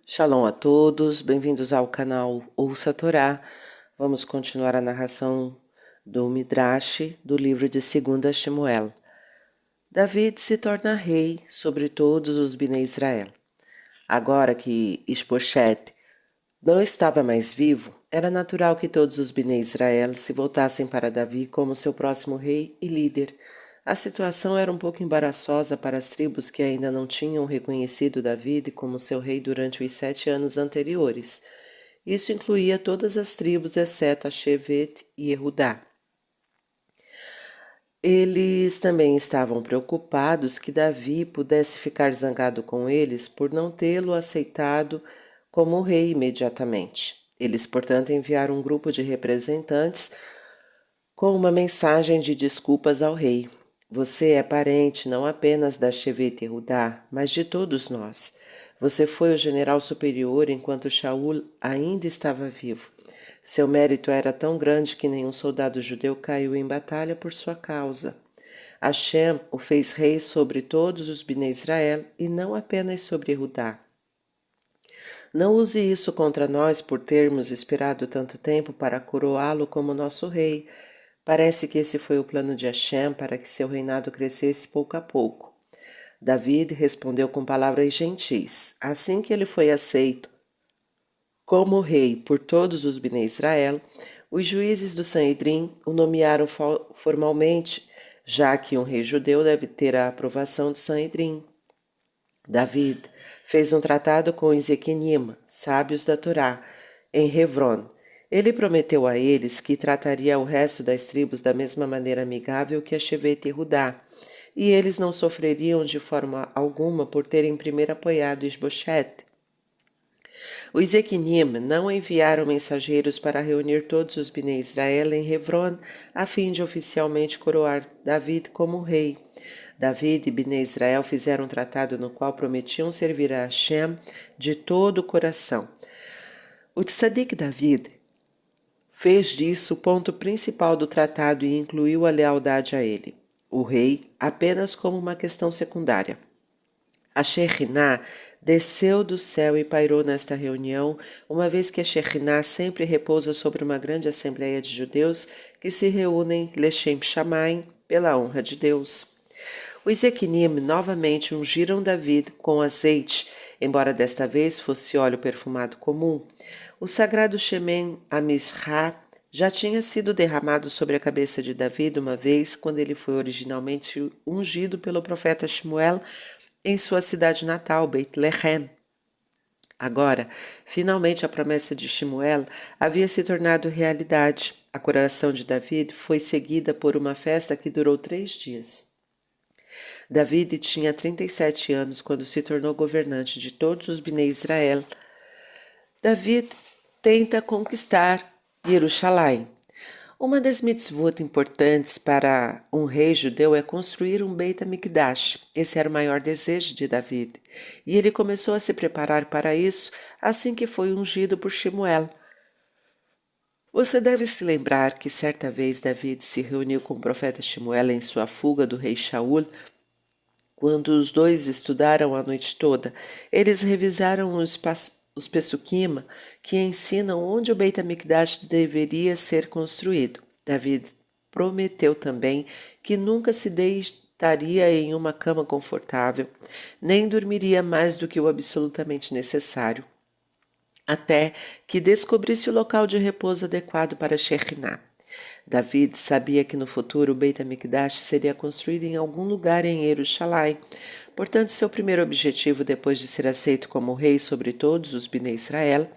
Shalom a todos, bem-vindos ao canal Ouça a Torá. Vamos continuar a narração do Midrash do livro de 2 Shemuel. David se torna rei sobre todos os Bnei Israel. Agora que Isboshete não estava mais vivo, era natural que todos os Bnei Israel se voltassem para Davi como seu próximo rei e líder. A situação era um pouco embaraçosa para as tribos que ainda não tinham reconhecido David como seu rei durante os 7 anos anteriores. Isso incluía todas as tribos, exceto a Shevet e Yehudá. Eles também estavam preocupados que Davi pudesse ficar zangado com eles por não tê-lo aceitado como rei imediatamente. Eles, portanto, enviaram um grupo de representantes com uma mensagem de desculpas ao rei. Você é parente não apenas da Shevet Yehudá, mas de todos nós. Você foi o general superior enquanto Shaul ainda estava vivo. Seu mérito era tão grande que nenhum soldado judeu caiu em batalha por sua causa. Hashem o fez rei sobre todos os Bnei Israel e não apenas sobre Yehudá. Não use isso contra nós por termos esperado tanto tempo para coroá-lo como nosso rei. Parece que esse foi o plano de Hashem para que seu reinado crescesse pouco a pouco. David respondeu com palavras gentis. Assim que ele foi aceito como rei por todos os Bnei Israel, os juízes do Sanhedrin o nomearam formalmente, já que um rei judeu deve ter a aprovação do Sanhedrin. David fez um tratado com os Equenim, sábios da Torá, em Hebron. Ele prometeu a eles que trataria o resto das tribos da mesma maneira amigável que a Shevet Yehudá, e eles não sofreriam de forma alguma por terem primeiro apoiado Isboshete. Os Equinim não enviaram mensageiros para reunir todos os Bnei Israel em Hebron, a fim de oficialmente coroar David como rei. David e Bnei Israel fizeram um tratado no qual prometiam servir a Hashem de todo o coração. O tzadik David fez disso o ponto principal do tratado e incluiu a lealdade a ele, o rei, apenas como uma questão secundária. A Shekhinah desceu do céu e pairou nesta reunião, uma vez que a Shekhinah sempre repousa sobre uma grande assembleia de judeus que se reúnem Leshem Shamayim pela honra de Deus. Os Equinim novamente ungiram David com azeite, embora desta vez fosse óleo perfumado comum. O sagrado Shemen Amishra já tinha sido derramado sobre a cabeça de David uma vez, quando ele foi originalmente ungido pelo profeta Shemuel em sua cidade natal, Beit Lehem. Agora, finalmente a promessa de Shemuel havia se tornado realidade. A coroação de David foi seguida por uma festa que durou 3 dias. David tinha 37 anos quando se tornou governante de todos os Bnei Israel. David tenta conquistar Jerusalém. Uma das mitzvot importantes para um rei judeu é construir um Beit HaMikdash. Esse era o maior desejo de David, e ele começou a se preparar para isso assim que foi ungido por Shemuel. Você deve se lembrar que certa vez David se reuniu com o profeta Shemuel em sua fuga do rei Shaul. Quando os dois estudaram a noite toda, eles revisaram os Pesukim que ensinam onde o Beit HaMikdash deveria ser construído. David prometeu também que nunca se deitaria em uma cama confortável, nem dormiria mais do que o absolutamente necessário, até que descobrisse o local de repouso adequado para Shekhinah. David sabia que no futuro o Beit HaMikdash seria construído em algum lugar em Jerusalém. Portanto, seu primeiro objetivo, depois de ser aceito como rei sobre todos os Bnei Israel,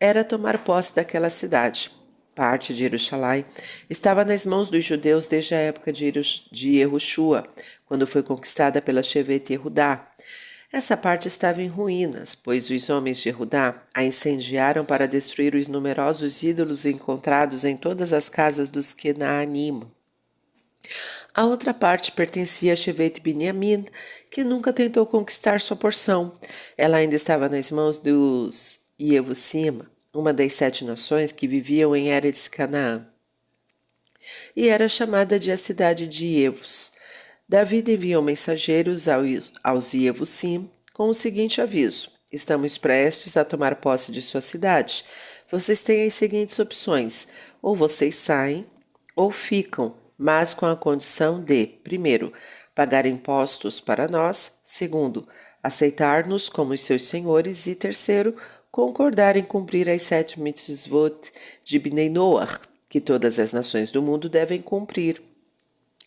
era tomar posse daquela cidade. Parte de Jerusalém estava nas mãos dos judeus desde a época de Yehoshua, quando foi conquistada pela Shevet Yehudá. Essa parte estava em ruínas, pois os homens de Judá a incendiaram para destruir os numerosos ídolos encontrados em todas as casas dos Kenaanim. A outra parte pertencia a Shevet Binyamin, que nunca tentou conquistar sua porção. Ela ainda estava nas mãos dos Yevusim, uma das 7 nações que viviam em Eretz Canaã, e era chamada de a cidade de Yevus. David enviou mensageiros aos Yevusim com o seguinte aviso: Estamos prestes a tomar posse de sua cidade. Vocês têm as seguintes opções: ou vocês saem, ou ficam, mas com a condição de, primeiro, pagar impostos para nós, segundo, aceitar-nos como os seus senhores e, terceiro, concordar em cumprir as 7 mitzvot de Bnei Noach, que todas as nações do mundo devem cumprir.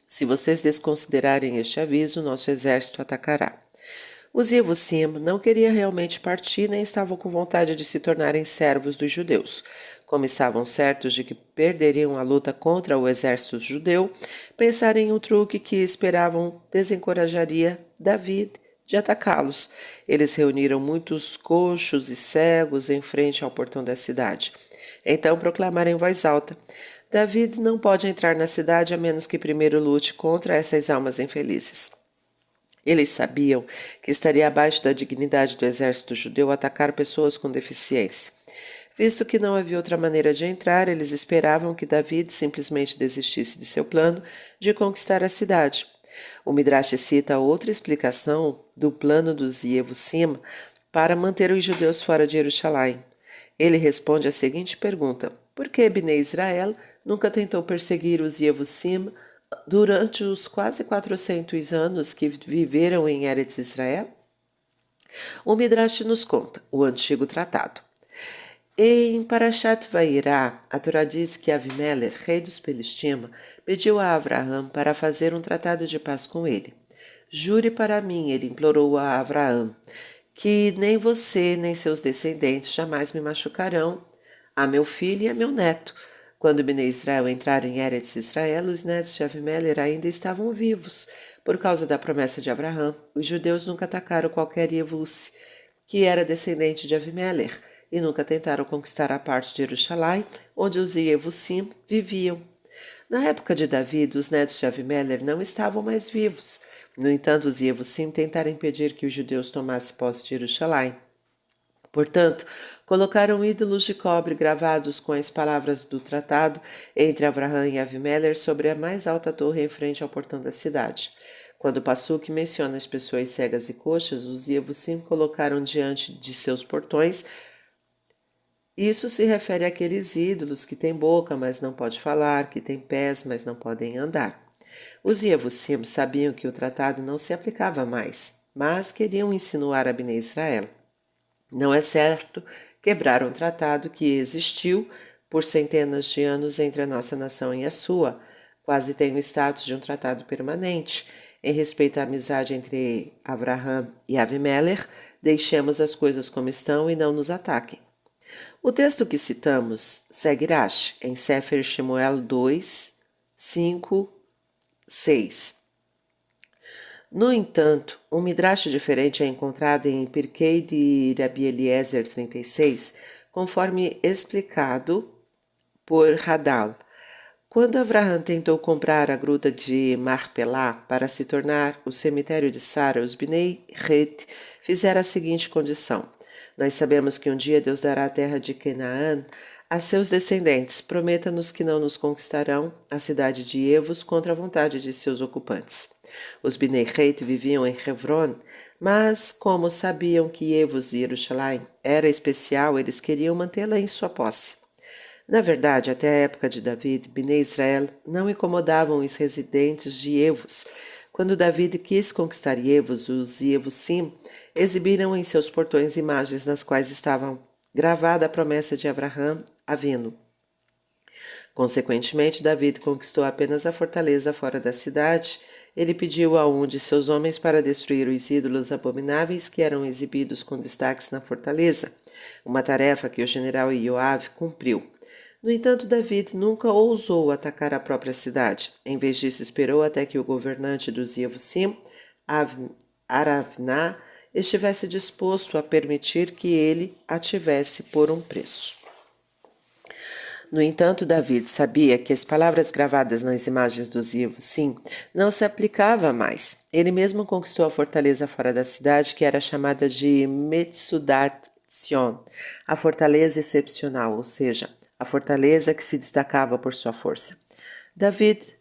Se vocês desconsiderarem este aviso, nosso exército atacará. Os Yevusim não queriam realmente partir nem estavam com vontade de se tornarem servos dos judeus. Como estavam certos de que perderiam a luta contra o exército judeu, pensaram em um truque que esperavam desencorajaria David de atacá-los. Eles reuniram muitos coxos e cegos em frente ao portão da cidade. Então proclamaram em voz alta: David não pode entrar na cidade a menos que primeiro lute contra essas almas infelizes. Eles sabiam que estaria abaixo da dignidade do exército judeu atacar pessoas com deficiência. Visto que não havia outra maneira de entrar, eles esperavam que David simplesmente desistisse de seu plano de conquistar a cidade. O Midrash cita outra explicação do plano dos Yevusim para manter os judeus fora de Jerusalém. Ele responde a seguinte pergunta: por que Bnei Israel nunca tentou perseguir os Yevusim durante os quase 400 anos que viveram em Eretz Israel? O Midrash nos conta o antigo tratado. Em Parashat Vairá, a Torá diz que Avimelech, rei dos Pelistima, pediu a Avraham para fazer um tratado de paz com ele. Jure para mim, ele implorou a Avraham, que nem você nem seus descendentes jamais me machucarão, a meu filho e a meu neto. Quando Bnei Israel entraram em Eretz Israel, os netos de Avimelech ainda estavam vivos. Por causa da promessa de Abraham, os judeus nunca atacaram qualquer Yevus, que era descendente de Avimelech, e nunca tentaram conquistar a parte de Jerusalém, onde os Yevusim viviam. Na época de Davi, os netos de Avimelech não estavam mais vivos. No entanto, os Yevusim tentaram impedir que os judeus tomassem posse de Jerusalém. Portanto, colocaram ídolos de cobre gravados com as palavras do tratado entre Avraham e Avimelech sobre a mais alta torre em frente ao portão da cidade. Quando o Passuque menciona as pessoas cegas e coxas, os Yevusim colocaram diante de seus portões. Isso se refere àqueles ídolos que têm boca, mas não podem falar, que têm pés, mas não podem andar. Os Yevusim sabiam que o tratado não se aplicava mais, mas queriam insinuar a Bnei Israel. Não é certo quebrar um tratado que existiu por centenas de anos entre a nossa nação e a sua. Quase tem o status de um tratado permanente. Em respeito à amizade entre Avraham e Avimelech, deixemos as coisas como estão e não nos ataquem. O texto que citamos segue Rashi, em Sefer Shemuel 2, 5, 6. No entanto, um midrash diferente é encontrado em Pirkei de Rabi Eliezer 36, conforme explicado por Hadal. Quando Avraham tentou comprar a gruta de Marpelá para se tornar o cemitério de Sara, os Bnei Het fizeram a seguinte condição: nós sabemos que um dia Deus dará a terra de Canaã a seus descendentes. Prometa-nos que não nos conquistarão a cidade de Evos contra a vontade de seus ocupantes. Os Bnei Het viviam em Hebron, mas como sabiam que Evos e Jerusalém era especial, eles queriam mantê-la em sua posse. Na verdade, até a época de David, Bnei Israel não incomodavam os residentes de Evos. Quando David quis conquistar Evos, os Yevusim exibiram em seus portões imagens nas quais estavam gravada a promessa de Avraham Avinu. Consequentemente, David conquistou apenas a fortaleza fora da cidade. Ele pediu a um de seus homens para destruir os ídolos abomináveis que eram exibidos com destaques na fortaleza, uma tarefa que o general Yoav cumpriu. No entanto, David nunca ousou atacar a própria cidade. Em vez disso, esperou até que o governante dos Yevusim, Aravná, estivesse disposto a permitir que ele a tivesse por um preço. No entanto, David sabia que as palavras gravadas nas imagens dos Yevusim não se aplicavam mais. Ele mesmo conquistou a fortaleza fora da cidade, que era chamada de Metsudat Sion, a fortaleza excepcional, ou seja, a fortaleza que se destacava por sua força. David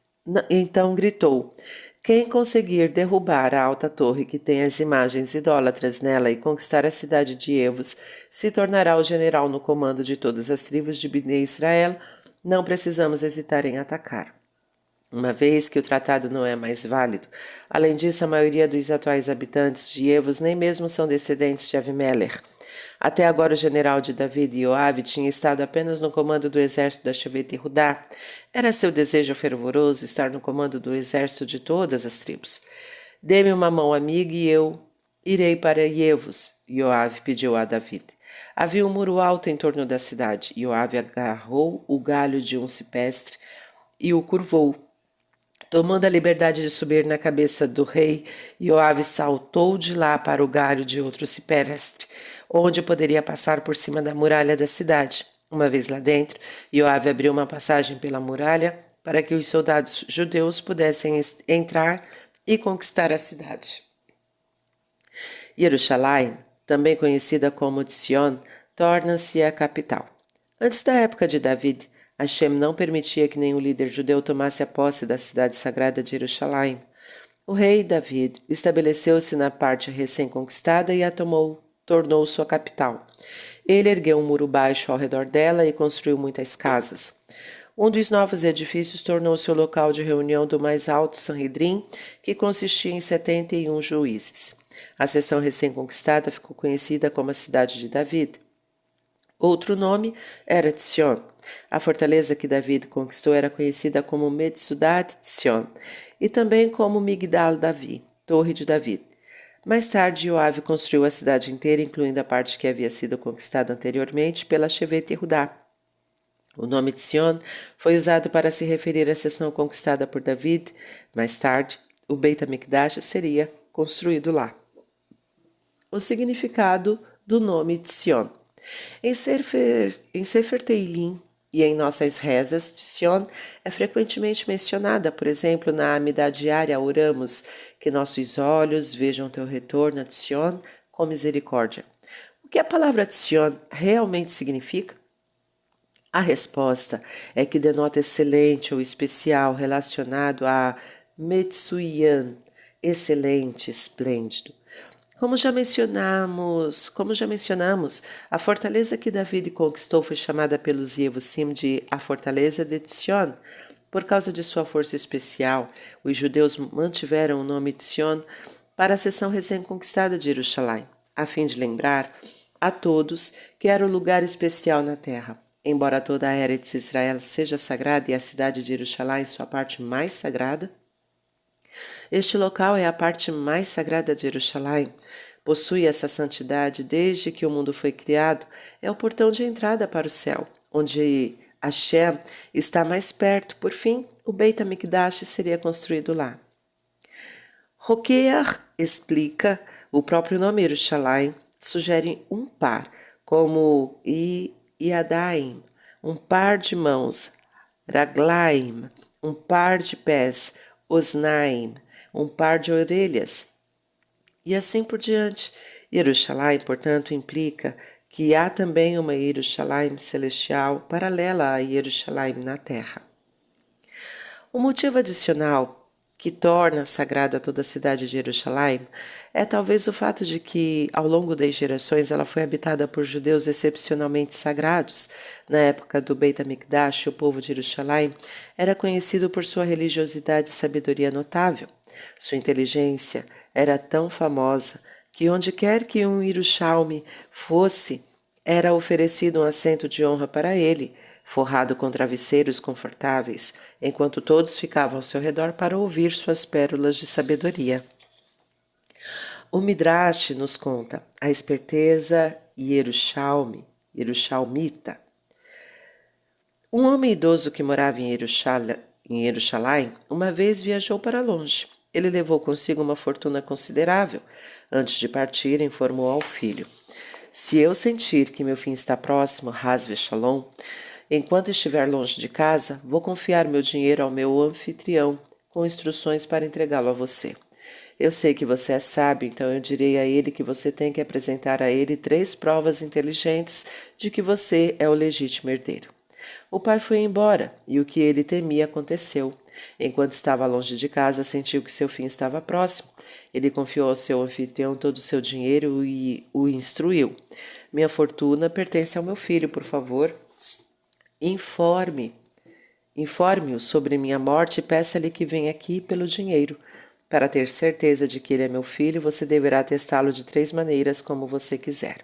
então gritou: Quem conseguir derrubar a alta torre que tem as imagens idólatras nela e conquistar a cidade de Evos, se tornará o general no comando de todas as tribos de Bnei Israel. Não precisamos hesitar em atacar, uma vez que o tratado não é mais válido. Além disso, a maioria dos atuais habitantes de Evos nem mesmo são descendentes de Avimelech. Até agora o general de David, Yoav, tinha estado apenas no comando do exército da Shevet Yehudá. Era seu desejo fervoroso estar no comando do exército de todas as tribos. Dê-me uma mão amiga e eu irei para Yevos, Yoav pediu a David. Havia um muro alto em torno da cidade. Yoav agarrou o galho de um cipestre e o curvou. Tomando a liberdade de subir na cabeça do rei, Yoav saltou de lá para o galho de outro cipestre, onde poderia passar por cima da muralha da cidade. Uma vez lá dentro, Yoav abriu uma passagem pela muralha para que os soldados judeus pudessem entrar e conquistar a cidade. Jerusalém, também conhecida como Tzion, torna-se a capital. Antes da época de David, Hashem não permitia que nenhum líder judeu tomasse a posse da cidade sagrada de Jerusalém. O rei David estabeleceu-se na parte recém-conquistada e a tornou sua capital. Ele ergueu um muro baixo ao redor dela e construiu muitas casas. Um dos novos edifícios tornou-se o local de reunião do mais alto Sanhedrin, que consistia em 71 juízes. A seção recém-conquistada ficou conhecida como a cidade de David. Outro nome era Tzion. A fortaleza que David conquistou era conhecida como Metsudat Tzion e também como Migdal Davi, Torre de David. Mais tarde, Yoav construiu a cidade inteira, incluindo a parte que havia sido conquistada anteriormente pela Shevet Yehudá. O nome Tzion foi usado para se referir à seção conquistada por David. Mais tarde, o Beit HaMikdash seria construído lá. O significado do nome Tzion. Em Sefer Teilim e em nossas rezas, Tzion é frequentemente mencionada. Por exemplo, na Amidá diária oramos que nossos olhos vejam teu retorno a Tzion com misericórdia. O que a palavra Tzion realmente significa? A resposta é que denota excelente ou especial relacionado a Metsuyan, excelente, esplêndido. Como já mencionamos, a fortaleza que David conquistou foi chamada pelos Yevusim de a Fortaleza de Tzion. Por causa de sua força especial, os judeus mantiveram o nome Tzion para a seção recém-conquistada de Jerusalém, a fim de lembrar a todos que era o lugar especial na terra. Embora toda a Eretz Israel seja sagrada e a cidade de Jerusalém sua parte mais sagrada, este local é a parte mais sagrada de Jerusalém. Possui essa santidade desde que o mundo foi criado. É o portão de entrada para o céu, onde Hashem está mais perto. Por fim, o Beit HaMikdash seria construído lá. Roquear explica o próprio nome Jerusalém, sugere um par, como Yadaim, um par de mãos, Raglaim, um par de pés, Osnaim, um par de orelhas, e assim por diante. Jerusalém, portanto, implica que há também uma Jerusalém celestial paralela a Jerusalém na terra. Um motivo adicional que torna sagrada toda a cidade de Jerusalém é talvez o fato de que, ao longo das gerações, ela foi habitada por judeus excepcionalmente sagrados. Na época do Beit HaMikdash, o povo de Jerusalém era conhecido por sua religiosidade e sabedoria notável. Sua inteligência era tão famosa que onde quer que um Yerushalmi fosse, era oferecido um assento de honra para ele, forrado com travesseiros confortáveis, enquanto todos ficavam ao seu redor para ouvir suas pérolas de sabedoria. O Midrash nos conta a esperteza Yerushalmita. Um homem idoso que morava em Jerusalém uma vez viajou para longe. Ele levou consigo uma fortuna considerável. Antes de partir, informou ao filho: se eu sentir que meu fim está próximo, Hasve Shalom, enquanto estiver longe de casa, vou confiar meu dinheiro ao meu anfitrião, com instruções para entregá-lo a você. Eu sei que você é sábio, então eu direi a ele que você tem que apresentar a ele 3 provas inteligentes de que você é o legítimo herdeiro. O pai foi embora, e o que ele temia aconteceu. Enquanto estava longe de casa, sentiu que seu fim estava próximo. Ele confiou ao seu anfitrião todo o seu dinheiro e o instruiu. Minha fortuna pertence ao meu filho, por favor. Informe-o sobre minha morte e peça-lhe que venha aqui pelo dinheiro. Para ter certeza de que ele é meu filho, você deverá testá-lo de 3 maneiras, como você quiser.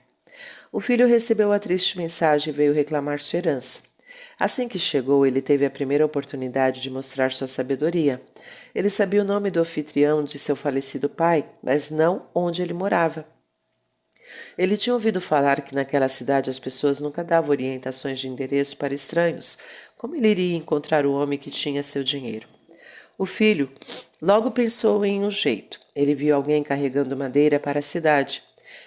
O filho recebeu a triste mensagem e veio reclamar sua herança. Assim que chegou, ele teve a primeira oportunidade de mostrar sua sabedoria. Ele sabia o nome do anfitrião de seu falecido pai, mas não onde ele morava. Ele tinha ouvido falar que naquela cidade as pessoas nunca davam orientações de endereço para estranhos. Como ele iria encontrar o homem que tinha seu dinheiro? O filho logo pensou em um jeito. Ele viu alguém carregando madeira para a cidade.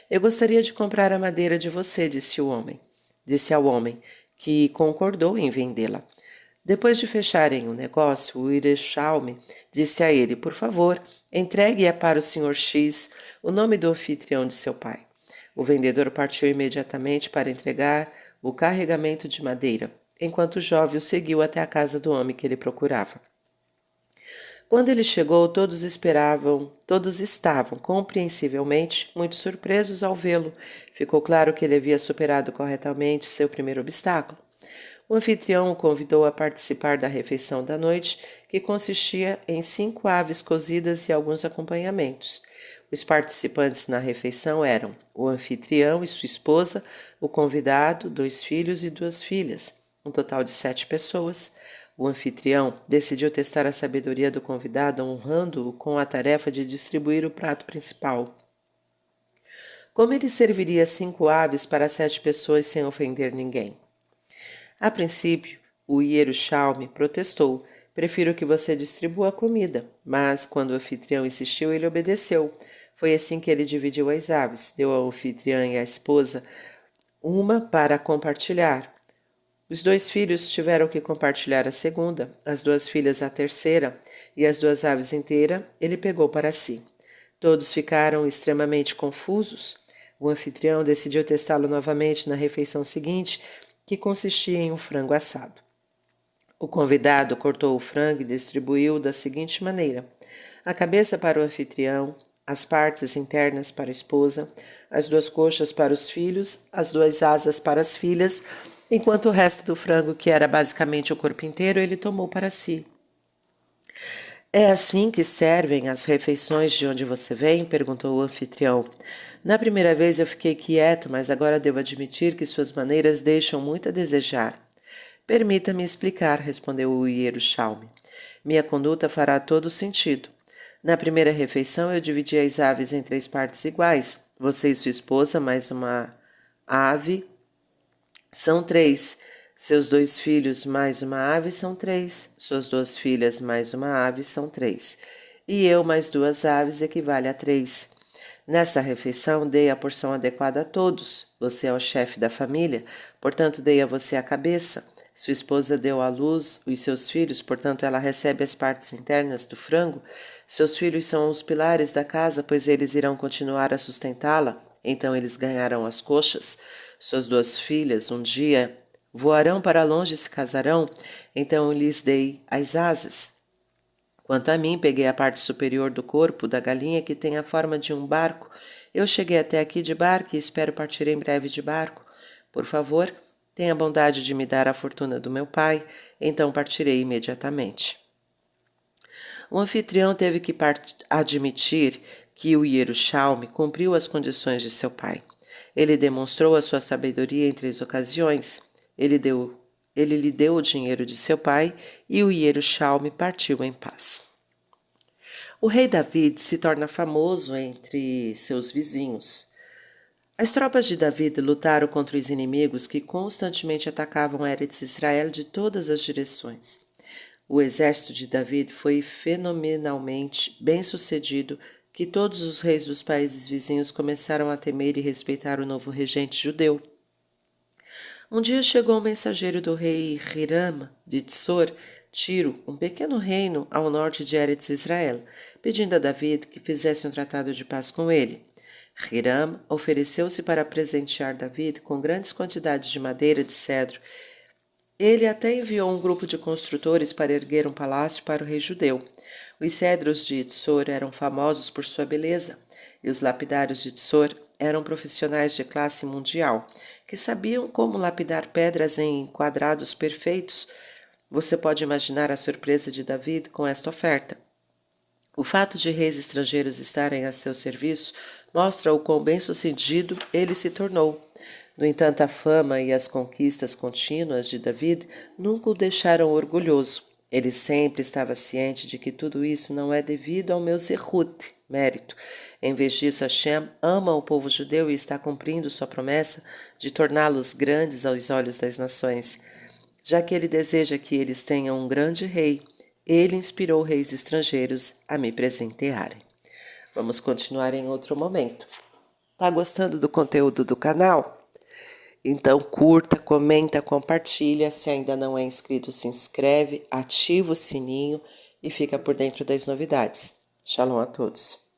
Eu gostaria de comprar a madeira de você, disse ao homem, que concordou em vendê-la. Depois de fecharem o negócio, o Irexalme disse a ele, por favor, entregue-a para o Sr. X, o nome do anfitrião de seu pai. O vendedor partiu imediatamente para entregar o carregamento de madeira, enquanto o jovem o seguiu até a casa do homem que ele procurava. Quando ele chegou, todos estavam, compreensivelmente, muito surpresos ao vê-lo. Ficou claro que ele havia superado corretamente seu primeiro obstáculo. O anfitrião o convidou a participar da refeição da noite, que consistia em 5 aves cozidas e alguns acompanhamentos. Os participantes na refeição eram o anfitrião e sua esposa, o convidado, 2 filhos e 2 filhas, um total de 7 pessoas. O anfitrião decidiu testar a sabedoria do convidado, honrando-o com a tarefa de distribuir o prato principal. Como ele serviria 5 aves para 7 pessoas sem ofender ninguém? A princípio, o Yerushalmi protestou. Prefiro que você distribua a comida. Mas, quando o anfitrião insistiu, ele obedeceu. Foi assim que ele dividiu as aves. Deu ao anfitrião e à esposa uma para compartilhar. Os 2 filhos tiveram que compartilhar a segunda, as 2 filhas a terceira, e as 2 aves inteiras ele pegou para si. Todos ficaram extremamente confusos. O anfitrião decidiu testá-lo novamente na refeição seguinte, que consistia em um frango assado. O convidado cortou o frango e distribuiu da seguinte maneira: a cabeça para o anfitrião, as partes internas para a esposa, as 2 coxas para os filhos, as 2 asas para as filhas, enquanto o resto do frango, que era basicamente o corpo inteiro, ele tomou para si. É assim que servem as refeições de onde você vem? Perguntou o anfitrião. Na primeira vez eu fiquei quieto, mas agora devo admitir que suas maneiras deixam muito a desejar. Permita-me explicar, respondeu o Yerushalmi. Minha conduta fará todo o sentido. Na primeira refeição eu dividi as aves em 3 partes iguais. Você e sua esposa, mais uma ave, são 3. Seus 2 filhos mais uma ave são 3. Suas 2 filhas mais uma ave são 3. E eu mais 2 aves equivale a 3. Nesta refeição dei a porção adequada a todos. Você é o chefe da família, portanto dei a você a cabeça. Sua esposa deu à luz os seus filhos, portanto ela recebe as partes internas do frango. Seus filhos são os pilares da casa, pois eles irão continuar a sustentá-la. Então eles ganharão as coxas. Suas 2 filhas um dia voarão para longe e se casarão. Então lhes dei as asas. Quanto a mim, peguei a parte superior do corpo da galinha que tem a forma de um barco. Eu cheguei até aqui de barco e espero partir em breve de barco. Por favor, tenha a bondade de me dar a fortuna do meu pai, então partirei imediatamente. O anfitrião teve que admitir que o Yerushalmi cumpriu as condições de seu pai. Ele demonstrou a sua sabedoria em 3 ocasiões. Ele lhe deu o dinheiro de seu pai e o Yerushalmi partiu em paz. O rei David se torna famoso entre seus vizinhos. As tropas de David lutaram contra os inimigos que constantemente atacavam Eretz Israel de todas as direções. O exército de David foi fenomenalmente bem-sucedido que todos os reis dos países vizinhos começaram a temer e respeitar o novo regente judeu. Um dia chegou um mensageiro do rei Hiram de Tsor, Tiro, um pequeno reino ao norte de Eretz Israel, pedindo a David que fizesse um tratado de paz com ele. Hiram ofereceu-se para presentear David com grandes quantidades de madeira de cedro Ele até enviou um grupo de construtores para erguer um palácio para o rei judeu. Os cedros de Itzor eram famosos por sua beleza, e os lapidários de Itzor eram profissionais de classe mundial, que sabiam como lapidar pedras em quadrados perfeitos. Você pode imaginar a surpresa de David com esta oferta. O fato de reis estrangeiros estarem a seu serviço mostra o quão bem-sucedido ele se tornou. No entanto, a fama e as conquistas contínuas de David nunca o deixaram orgulhoso. Ele sempre estava ciente de que tudo isso não é devido ao meu zehut, mérito. Em vez disso, Hashem ama o povo judeu e está cumprindo sua promessa de torná-los grandes aos olhos das nações. Já que ele deseja que eles tenham um grande rei, ele inspirou reis estrangeiros a me presentearem. Vamos continuar em outro momento. Tá gostando do conteúdo do canal? Então curta, comenta, compartilha. Se ainda não é inscrito, se inscreve, ativa o sininho e fica por dentro das novidades. Shalom a todos.